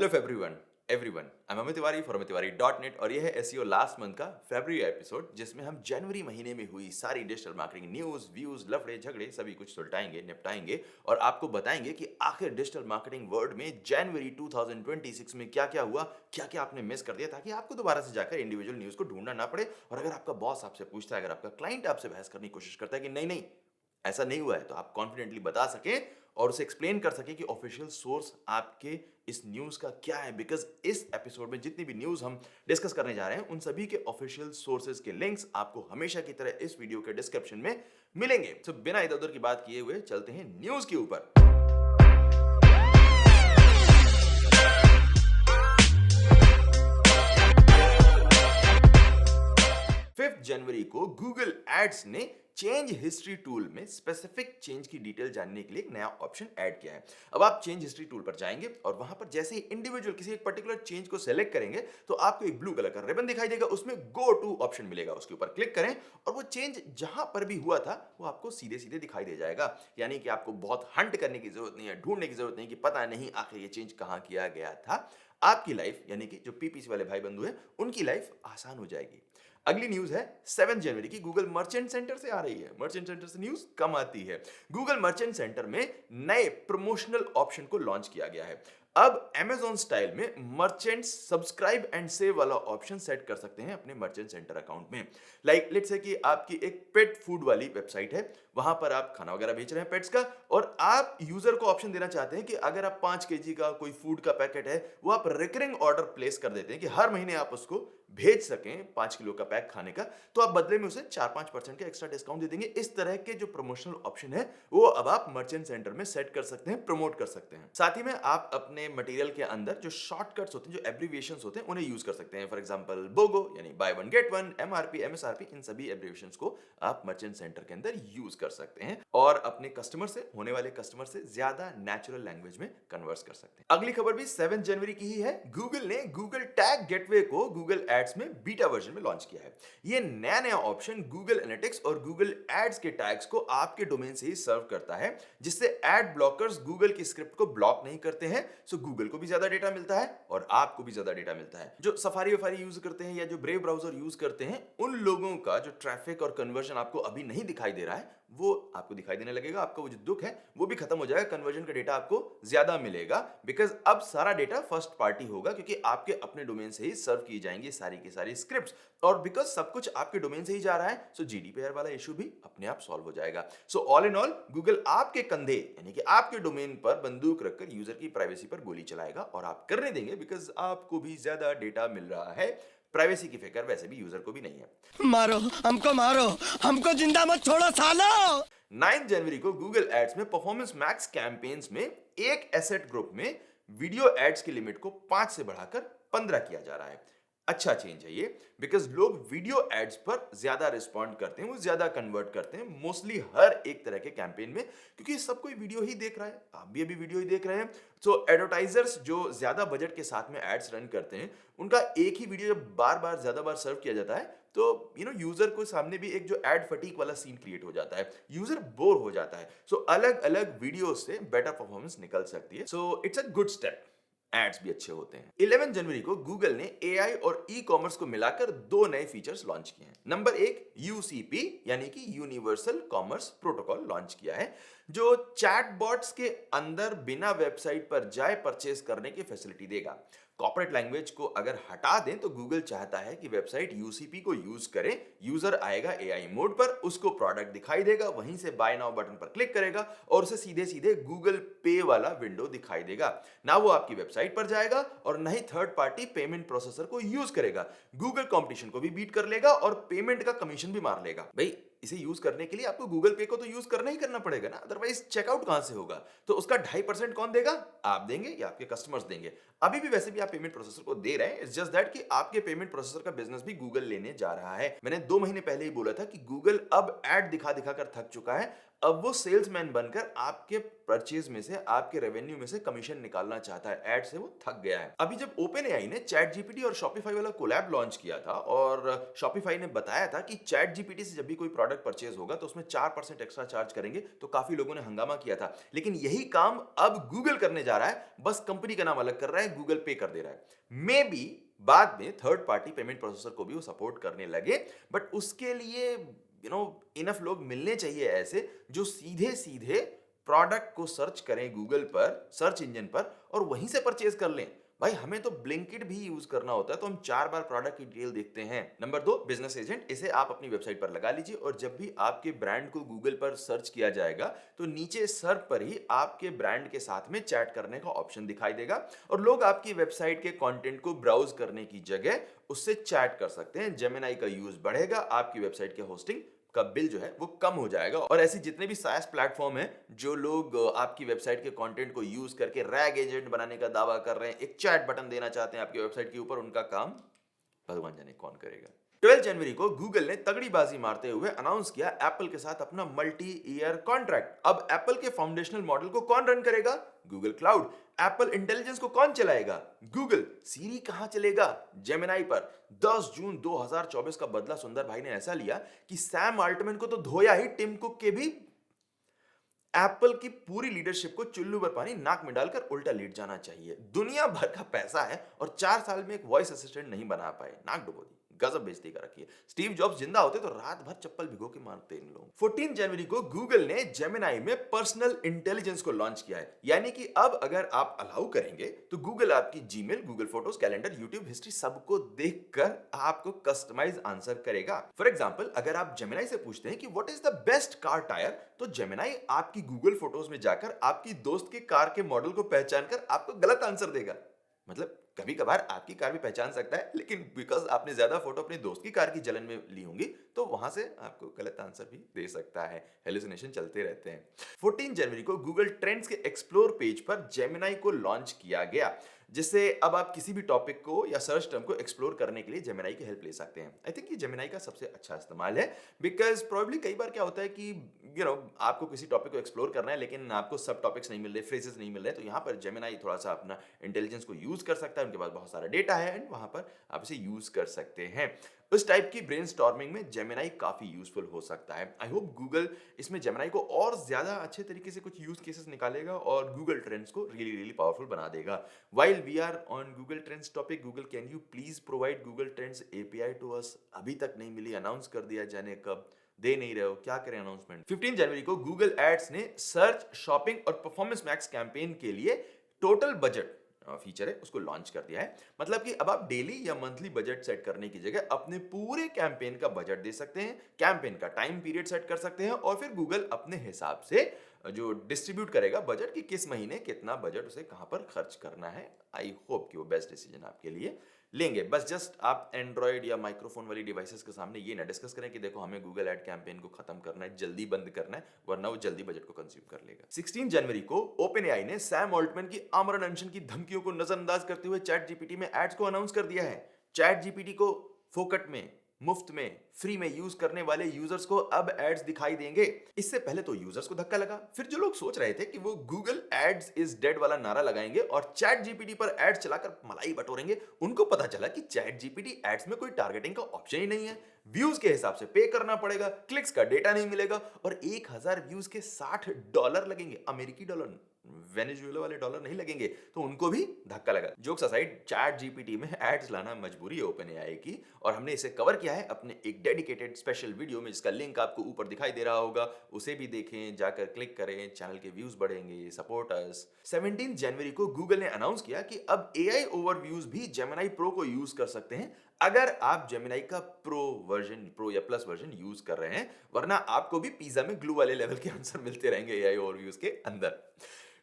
Hello everyone I am Amit Tiwari for अमिततिवारी.net और यह है एसईओ लास्ट मंथ का फरवरी एपिसोड जिसमें हम जनवरी महीने में हुई सारी डिजिटल मार्केटिंग न्यूज व्यूज लफड़े झगड़े सभी कुछ सुलटाएंगे निपटाएंगे और आपको बताएंगे कि आखिर डिजिटल मार्केटिंग वर्ल्ड में जनवरी 2026 में क्या क्या हुआ, क्या क्या आपने मिस कर दिया, ताकि आपको दोबारा से जाकर इंडिविजुअल न्यूज को ढूंढना ना पड़े। और अगर आपका बॉस आपसे पूछता है, अगर आपका क्लाइंट आपसे बहस करने की कोशिश करता है कि नहीं नहीं ऐसा नहीं हुआ है, तो आप कॉन्फिडेंटली बता सके और उसे एक्सप्लेन कर सके कि ऑफिशियल सोर्स आपके इस न्यूज का क्या है। बिकॉज इस एपिसोड में जितनी भी न्यूज हम डिस्कस करने जा रहे हैं उन सभी के ऑफिशियल सोर्सेज के लिंक्स आपको हमेशा की तरह इस वीडियो के डिस्क्रिप्शन में मिलेंगे। तो बिना इधर उधर की बात किए हुए चलते हैं न्यूज के ऊपर। 5 जनवरी को गूगल एड्स ने चेंज हिस्ट्री टूल में स्पेसिफिक चेंज की डिटेल जानने के लिए एक नया ऑप्शन ऐड किया है। अब आप चेंज हिस्ट्री टूल पर जाएंगे और वहां पर जैसे ही इंडिविजुअल किसी एक पर्टिकुलर चेंज को सेलेक्ट करेंगे तो आपको एक ब्लू कलर का रिबन दिखाई देगा, उसमें गो टू ऑप्शन मिलेगा, उसके ऊपर क्लिक करें और वो चेंज जहां पर भी हुआ था वो आपको सीधे सीधे दिखाई दे जाएगा। यानी कि आपको बहुत हंट करने की जरूरत नहीं है, ढूंढने की जरूरत नहीं कि पता नहीं आखिर ये चेंज कहां किया गया था। आपकी लाइफ यानी कि जो पीपीसी वाले भाई बंधु हैं उनकी लाइफ आसान हो जाएगी। अगली न्यूज है 7 जनवरी की, गूगल मर्चेंट सेंटर से आ रही है। मर्चेंट सेंटर से न्यूज कम आती है। गूगल मर्चेंट सेंटर में नए प्रमोशनल ऑप्शन को लॉन्च किया गया है। अब Amazon स्टाइल में मर्चेंट सब्सक्राइब एंड सेव वाला ऑप्शन सेट कर सकते हैं अपने मर्चेंट सेंटर अकाउंट में। लाइक लेट्स से कि आपकी एक पेट फूड वाली वेबसाइट है, वहां पर आप खाना वगैरह बेच रहे हैं पेट्स का, और आप यूजर को ऑप्शन देना चाहते हैं कि अगर आप 5 केजी का कोई फूड का पैकेट है वो आप रिकरिंग ऑर्डर प्लेस कर देते हैं कि हर महीने आप उसको भेज सकें 5 किलो का पैक खाने का, तो आप बदले में उसे 4-5% का एक्स्ट्रा डिस्काउंट दे देंगे। इस तरह के जो प्रमोशनल ऑप्शन है वो अब आप मर्चेंट सेंटर में सेट कर सकते हैं, प्रमोट कर सकते हैं। साथ ही में आप अपने मटेरियल के अंदर जो शॉर्टकट्स होते हैं, जो एब्रिविएशंस होते हैं, उन्हें यूज कर सकते हैं। फॉर एग्जांपल बोगो यानी buy one get one, MRP, MSRP, इन सभी एब्रिविएशंस को आप मर्चेंट सेंटर के अंदर यूज कर सकते हैं और अपने कस्टमर से, होने वाले कस्टमर से ज्यादा नेचुरल लैंग्वेज में कन्वर्स कर सकते हैं। अगली खबर भी 7 जनवरी की ही है। गूगल ने गूगल टैग गेटवे को गूगल एड्स में बीटा वर्जन में लॉन्च किया है। ये नया ऑप्शन गूगल एनालिटिक्स और गूगल एड्स के टैग्स को आपके डोमेन से ही सर्व करता है, जिससे एड ब्लॉकर्स गूगल की स्क्रिप्ट को ब्लॉक नहीं करते हैं। सो गूगल को भी ज्यादा डेटा मिलता है और आपको भी ज्यादा डेटा मिलता है। जो सफारी वफारी यूज करते हैं या जो ब्रेव ब्राउजर यूज करते हैं उन लोगों का जो ट्रैफिक और कन्वर्जन आपको अभी नहीं दिखाई दे रहा है वो आपको दिखाई देने लगेगा। आपका वो जो दुख है वो भी खत्म हो जाएगा, कन्वर्जन का डेटा आपको ज्यादा मिलेगा। बिकॉज अब सारा डेटा फर्स्ट पार्टी होगा क्योंकि आपके अपने डोमेन से ही सर्व की जाएंगी सारी की सारी स्क्रिप्ट्स, और बिकॉज सब कुछ आपके डोमेन से ही जा रहा है सो जीडीपीआर वाला इशू भी अपने आप सॉल्व हो जाएगा। So all in all Google आपके कंधे यानी कि आपके डोमेन पर बंदूक रखकर यूजर की प्राइवेसी पर गोली चलाएगा और आप करने देंगे बिकॉज आपको भी ज्यादा डेटा मिल रहा है। प्राइवेसी की फिक्र वैसे भी यूजर को भी नहीं है। मारो हमको जिंदा मत छोड़ो सालो। 9 जनवरी को गूगल एड्स में परफॉर्मेंस मैक्स कैंपेन्स में एक एसेट ग्रुप में वीडियो एड्स की लिमिट को 5 से बढ़ाकर 15 किया जा रहा है। अच्छा चेंज है ये, बिकॉज लोग वीडियो एड्स पर ज्यादा रिस्पॉन्ड करते हैं, वो ज्यादा कन्वर्ट करते हैं मोस्टली हर एक तरह के कैंपेन में, क्योंकि सब कोई वीडियो ही देख रहा है, आप भी अभी वीडियो ही देख रहे हैं। सो एडवर्टाइजर्स जो ज्यादा बजट के साथ में एड्स रन करते हैं उनका एक ही वीडियो जब बार बार ज्यादा बार सर्व किया जाता है तो यूजर को सामने भी एक जो एड फटीक वाला सीन क्रिएट हो जाता है, यूजर बोर हो जाता है। सो अलग अलग वीडियो से बेटर परफॉर्मेंस निकल सकती है। So it's a good step, ads भी अच्छे होते हैं। 11 जनवरी को गूगल ने एआई और ई कॉमर्स को मिलाकर 2 नए फीचर्स लॉन्च किए हैं। नंबर 1 यूसीपी यानी कि यूनिवर्सल कॉमर्स प्रोटोकॉल लॉन्च किया है, जो चैटबॉट्स के अंदर बिना वेबसाइट पर जाए परचेस करने की फैसिलिटी देगा। कॉर्पोरेट लैंग्वेज को अगर हटा दें तो गूगल चाहता है कि वेबसाइट यूसीपी को यूज करे, यूजर आएगा एआई मोड पर, उसको प्रोडक्ट दिखाई देगा, वहीं से बाय नाउ बटन पर क्लिक करेगा और उसे सीधे सीधे गूगल पे वाला विंडो दिखाई देगा। ना वो आपकी वेबसाइट पर जाएगा और ना ही थर्ड पार्टी पेमेंट प्रोसेसर को यूज करेगा। गूगल कंपटीशन को भी बीट कर लेगा और पेमेंट का कमीशन भी मार लेगा। भाई इसे यूज करने के लिए आपको गूगल पे को तो यूज करना ही करना पड़ेगा ना, अदरवाइज चेकआउट कहां से होगा? तो उसका 2.5% कौन देगा? आप देंगे या आपके कस्टमर्स देंगे? अभी भी वैसे भी आप पेमेंट प्रोसेसर को दे रहे हैं, इट्स जस्ट दैट कि आपके पेमेंट प्रोसेसर का बिजनेस भी गूगल लेने जा रहा है। मैंने 2 महीने पहले ही बोला था कि गूगल अब एड दिखा दिखा कर थक चुका है, अब वो सेल्समैन बनकर आपके परचेज में से, आपके रेवेन्यू में से कमीशन निकालना चाहता है। एड से वो थक गया है। अभी जब ओपन एआई ने चैट जीपीटी और शॉपिफाई वाला कोलैब लॉन्च किया था और शॉपिफाई ने बताया था कि चैट जीपीटी से जब भी कोई प्रोडक्ट प्रोडक्ट परचेज होगा तो उसमें 4% एक्स्ट्रा चार्ज करेंगे, तो काफी लोगों ने हंगामा किया था। लेकिन यही काम अब गूगल करने जा रहा है, बस कंपनी का नाम अलग कर रहा है, गूगल पे कर दे रहा है। मे बी बाद में थर्ड पार्टी पेमेंट प्रोसेसर को भी वो सपोर्ट करने लगे, बट उसके लिए इनफ लोग मिलने चाहिए ऐसे जो सीधे सीधे प्रोडक्ट को सर्च करें गूगल पर, सर्च इंजन पर, और वहीं से परचेज कर लें। भाई हमें तो ब्लिंकिट भी यूज करना होता है, तो हम 4 बार प्रोडक्ट की डिटेल देखते हैं। Number 2, business agent. इसे आप अपनी वेबसाइट पर लगा लीजिए और जब भी आपके ब्रांड को गूगल पर सर्च किया जाएगा तो नीचे सर्च पर ही आपके ब्रांड के साथ में चैट करने का ऑप्शन दिखाई देगा और लोग आपकी वेबसाइट के कंटेंट को ब्राउज करने की जगह उससे चैट कर सकते हैं। जेमिनाई का यूज बढ़ेगा, आपकी वेबसाइट के होस्टिंग का बिल जो है वो कम हो जाएगा। और ऐसे जितने भी सास प्लेटफॉर्म हैं जो लोग आपकी वेबसाइट के कंटेंट को यूज करके रैग एजेंट बनाने का दावा कर रहे हैं, एक चैट बटन देना चाहते हैं आपकी वेबसाइट के ऊपर, उनका काम भगवान जाने कौन करेगा। 12 जनवरी को गूगल ने तगड़ी बाजी मारते हुए अनाउंस किया एप्पल के साथ अपना मल्टी ईयर कॉन्ट्रैक्ट। अब एप्पल के फाउंडेशनल मॉडल को कौन रन करेगा? Google cloud. एप्पल इंटेलिजेंस को कौन चलाएगा? गूगल। सीरी कहां चलेगा? जेमिनाई पर। 10 जून 2024 का बदला सुंदर भाई ने ऐसा लिया कि सैम अल्टमैन को तो धोया ही, टिम कुक के भी एप्पल की पूरी लीडरशिप को चुल्लू पर पानी नाक में डालकर उल्टा लेट जाना चाहिए। दुनिया भर का पैसा है और 4 साल में एक वॉइस असिस्टेंट नहीं बना पाए, नाक डुबो दी, गजब बेइज्जती कर रखी है। स्टीव जॉब्स जिंदा होते तो रात भर चप्पल भिगो के मारते इन लोग। 14 जनवरी को गूगल ने जेमिनाई में पर्सनल इंटेलिजेंस को लॉन्च किया है, यानी कि अब अगर आप अलाउ करेंगे तो गूगल आपकी Gmail, Google photos, calendar, YouTube history सबको देखकर आपको कस्टमाइज आंसर करेगा। फॉर एग्जांपल, अगर आप जेमिनाई से पूछते हैं कि what is the best car tyre, तो जेमिनाई आपकी गूगल फोटोज में जाकर आपकी दोस्त के कार के मॉडल को पहचान कर आपको गलत आंसर देगा। मतलब कभी कभार आपकी कार भी पहचान सकता है, लेकिन बिकॉज आपने ज्यादा फोटो अपने दोस्त की कार की जलन में ली होंगी तो वहां से आपको गलत आंसर भी दे सकता है। हेलुसिनेशन चलते रहते हैं। 14 जनवरी को गूगल ट्रेंड्स के एक्सप्लोर पेज पर जेमिनाई को लॉन्च किया गया, जिससे अब आप किसी भी टॉपिक को या सर्च टर्म को एक्सप्लोर करने के लिए जेमिनाई की हेल्प ले सकते हैं। आई थिंक ये जेमिनाई का सबसे अच्छा इस्तेमाल है, बिकॉज प्रोबेबली कई बार क्या होता है कि आपको किसी टॉपिक को एक्सप्लोर करना है लेकिन आपको सब टॉपिक्स नहीं मिल रहे, फ्रेजेस नहीं मिल रहे, तो यहाँ पर जेमिनाई थोड़ा सा अपना इंटेलिजेंस को यूज कर सकता है। उनके पास बहुत सारा डेटा है एंड वहां पर आप इसे यूज कर सकते हैं। उस टाइप की ब्रेनस्टॉर्मिंग में जेमिनाई काफी यूजफुल हो सकता है। आई होप गूगल इसमें जेमिनाई को और ज्यादा अच्छे तरीके से कुछ यूज केसेस निकालेगा और गूगल ट्रेंड्स को रियली रियली पावरफुल बना देगा। While we are on Google trends topic, Google can you please provide Google trends API to us? अभी तक नहीं मिली, अनाउंस कर दिया, जाने कब दे नहीं रहे हो, क्या करें अनाउंसमेंट। 15 जनवरी को गूगल एड्स ने सर्च, शॉपिंग और परफॉर्मेंस मैक्स कैंपेन के लिए टोटल बजट फीचर है उसको लॉन्च कर दिया है। मतलब कि अब आप डेली या मंथली बजट सेट करने की जगह अपने पूरे कैंपेन का बजट दे सकते हैं, कैंपेन का टाइम पीरियड सेट कर सकते हैं और फिर गूगल अपने हिसाब से जो डिस्ट्रीब्यूट करेगा बजट कि किस महीने कितना बजट उसे कहां पर खर्च करना है। आई होप कि वो बेस्ट डिसीजन आपके लिए लेंगे। बस जस्ट आप एंड्रॉइड या माइक्रोफोन वाली डिवाइसेस के सामने ये ना डिस्कस करें कि देखो हमें गूगल एड कैंपेन को खत्म करना है, जल्दी बंद करना है, वरना वो जल्दी बजट को कंज्यूम कर लेगा। 16 जनवरी को ओपनएआई ने सैम ऑल्टमैन की आमरण अनशन की धमकियों को नजरअंदाज करते हुए चैट जीपीटी में एड्स को अनाउंस कर दिया है। चैट जीपीटी को फोकट में, मुफ्त में, फ्री में यूज करने वाले यूजर्स को अब एड्स दिखाई देंगे। इससे पहले तो यूजर्स को धक्का लगा, फिर जो लोग सोच रहे थे कि वो गूगल एड्स इज डेड वाला नारा लगाएंगे और चैट जीपीटी पर एड्स चलाकर मलाई बटोरेंगे, उनको पता चला कि चैट जीपीटी एड्स में कोई टारगेटिंग का ऑप्शन ही नहीं है। व्यूज के हिसाब से पे करना पड़ेगा, क्लिक्स का डेटा नहीं मिलेगा और 1000 व्यूज के $60 लगेंगे, अमेरिकी डॉलर, वेनेजुएला वाले डॉलर नहीं लगेंगे। तो उनको भी धक्का लगा। जोक्स असाइड, चैट जीपीटी में एड्स लाना मजबूरी है ओपनएआई की और हमने इसे कवर किया है अपने एक डेडिकेटेड स्पेशल वीडियो में, जिसका लिंक आपको ऊपर दिखाई दे रहा होगा, उसे भी देखें, जाकर क्लिक करें, चैनल के व्यूज बढ़ेंगे, सपोर्ट अस। 17 जनवरी को गूगल ने अनाउंस किया कि अब एआई ओवरव्यूज भी जेमिनाई प्रो को यूज कर सकते हैं अगर आप जेमिनाई का प्रो या प्लस वर्जन यूज कर रहे हैं, वरना आपको भी पिज्जा में ग्लू वाले लेवल के आंसर मिलते रहेंगे एआई ओवरव्यूज के अंदर।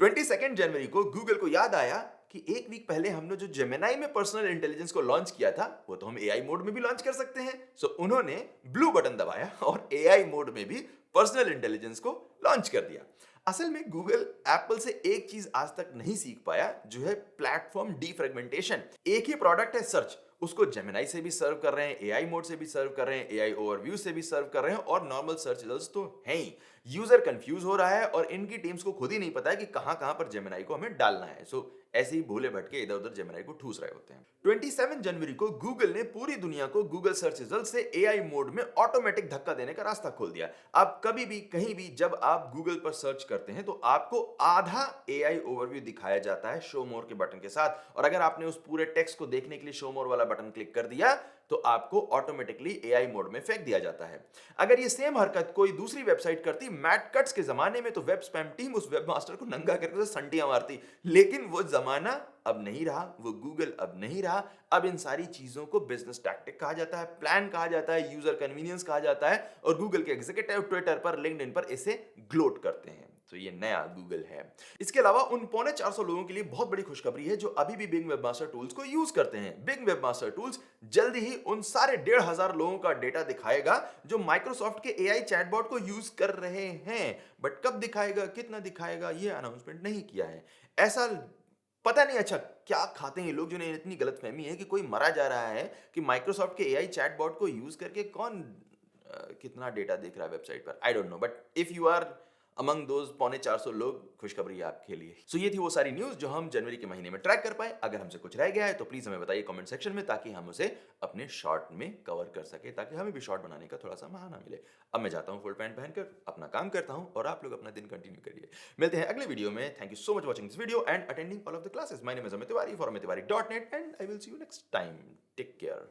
22 जनवरी को गूगल को याद आया कि एक वीक पहले हमने जो जेमिनाई में पर्सनल इंटेलिजेंस को लॉन्च किया था वो तो हम एआई मोड में भी लॉन्च कर सकते हैं। सो उन्होंने ब्लू बटन दबाया और एआई मोड में भी पर्सनल इंटेलिजेंस को लॉन्च कर दिया। असल में गूगल एप्पल से एक चीज आज तक नहीं सीख पाया, जो है प्लेटफॉर्म डीफ्रेगमेंटेशन। एक ही प्रोडक्ट है सर्च, उसको जेमिनाई से भी सर्व कर रहे हैं, एआई मोड से भी सर्व कर रहे हैं, एआई ओवरव्यू से भी सर्व कर रहे हैं और नॉर्मल सर्च रिजल्ट्स तो हैं ही। यूजर कंफ्यूज हो रहा है और इनकी टीम्स को खुद ही नहीं पता है कि कहां पर जेमिनाई को हमें डालना है। सो ऐसे ही भोले भटके इधर उधर जेमिनी को ठूस रहे होते हैं। 27 जनवरी को गूगल ने पूरी दुनिया को गूगल सर्च रिजल्ट से एआई मोड में ऑटोमेटिक धक्का देने का रास्ता खोल दिया। अब कभी भी कहीं भी जब आप गूगल पर सर्च करते हैं तो आपको आधा एआई ओवरव्यू दिखाया जाता है शो मोर के बटन के साथ, और अगर आपने उस पूरे टेक्स्ट को देखने के लिए शो मोर वाला बटन क्लिक कर दिया तो आपको ऑटोमेटिकली एआई मोड में फेंक दिया जाता है। अगर ये सेम हरकत कोई दूसरी वेबसाइट करती मैट कट्स के जमाने में तो वेब स्पैम टीम उस वेबमास्टर को नंगा करके उसे संटियां मारती, लेकिन वो जमाना अब नहीं रहा, वो गूगल अब नहीं रहा। अब इन सारी चीजों को बिजनेस टैक्टिक कहा जाता है, प्लान कहा जाता है, यूजर कन्वीनियंस कहा जाता है, और गूगल के एग्जीक्यूटिव ट्विटर पर, लिंक्डइन पर इसे ग्लोट करते हैं। तो ये नया गूगल है। इसके अलावा उन 450 लोगों के लिए बहुत बड़ी खुशखबरी है जो अभी भी बिंग वेबमास्टर टूल्स को यूज करते हैं। बिंग वेबमास्टर टूल्स जल्दी ही उन सारे 1,500 लोगों का डेटा दिखाएगा जो माइक्रोसॉफ्ट के एआई चैटबॉट को यूज कर रहे हैं, बट कब दिखाएगा, कितना दिखाएगा, ये अनाउंसमेंट नहीं किया है। ऐसा पता नहीं, अच्छा क्या खाते हैं ये लोग जिन्हें इतनी गलतफहमी है कि कोई मरा जा रहा है कि माइक्रोसॉफ्ट के एआई चैटबॉट को यूज करके कौन कितना डेटा देख रहा है वेबसाइट पर। I don't know, but if you are among those 450 लोग, खुशखबरी है आपके लिए। सो ये थी वो सारी न्यूज जो हम जनवरी के महीने में ट्रैक कर पाए। अगर हमसे कुछ रह गया है तो प्लीज हमें बताइए कमेंट सेक्शन में, ताकि हम उसे अपने शॉर्ट में कवर कर सके, ताकि हमें भी शॉर्ट बनाने का थोड़ा सा बहाना मिले। अब मैं जाता हूँ फुल पैंट पहनकर, अपना काम करता हूँ, और आप लोग अपना दिन कंटिन्यू करिए। मिलते हैं अगले वीडियो में। Thank you so much watching this video and attending all of the classes. My name is Amit Tiwari for Amit Tiwari .net, and I will see you next time. Take care.